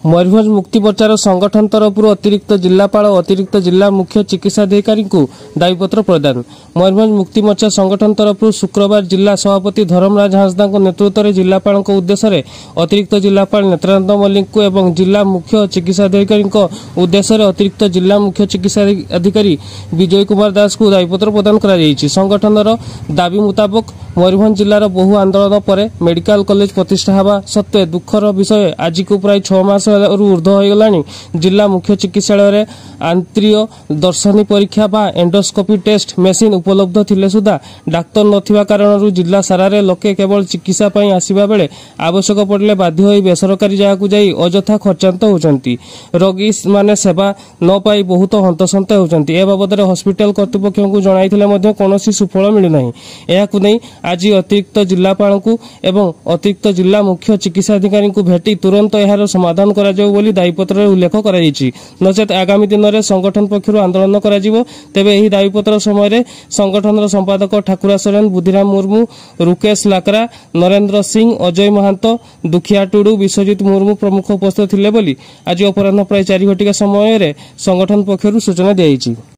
मयूरभंज मुक्ति मोर्चार संगठन तरफ अतिरिक्त जिलापाल और अतिरिक्त जिला मुख्य चिकित्साधिकारी को दायीपत्र प्रदान। मयूरभंज मुक्ति मोर्चा संगठन तरफ शुक्रवार जिला सभापति धर्मराज हांसदा नेतृत्व में जिलापाल उद्देश्य अतिरिक्त जिलापाल नेत्रानंद मल्लिक को एवं जिला मुख्य चिकित्साधिकारी उद्देश्य अतिरिक्त जिला मुख्य चिकित्साधिकारी विजय कुमार दास को दायीपत्र प्रदान कर संगठन दाबी मुताबक मयूरभंज जिलार बहु आंदोलन पर मेडिकल कॉलेज प्रतिष्ठा होगा सत्वे दुखर विषय आज को प्राय 6 मास ऊर्ध हो जिला मुख्य चिकित्सालय आंतरिक दर्शनी परीक्षा बा एंडोस्कोपी टेस्ट मेसीन उपलब्ध थिले सुधा डाक्तर नथिबा कारणरू जिला सारारे लोके केवल चिकित्सा पई आसीबा बेले आवश्यक पड़ले बाध्य होई बेसरकारी जगह जाई अजथा खर्चांत होचंती। रोगी माने सेवा न पाई बहुत हंतसंत होचंती। ए बाबद हॉस्पिटल कर्तृपक्ष को जणाइथिले मध्ये कोनोसी सुफल मिलु नाही। एहाकु नै आज अतिरिक्त जिलापाल को एवं अतिरिक्त जिला मुख्य चिकित्साधिकारी को भेटी तुरंत एहार समाधान करा जाऊ बोली दायीपत्र उल्लेख कराଯାଇଛି। नचेत आगामी दिन में संगठन पक्षर आंदोलन करा जिवो। तेबे एही दायीपत्र समय संगठन संपादक ठाकुरा सोरेन, बुद्धिराम मुर्मू, रुकेश लाकरा, नरेंद्र सिंह, अजय महांत, दुखिया टुडू, विश्वजित मुर्मू प्रमुख उपस्थित थिले बोली आज अपराह्न प्राय 4 घटिका समय संगठन पक्षर सूचना दिया।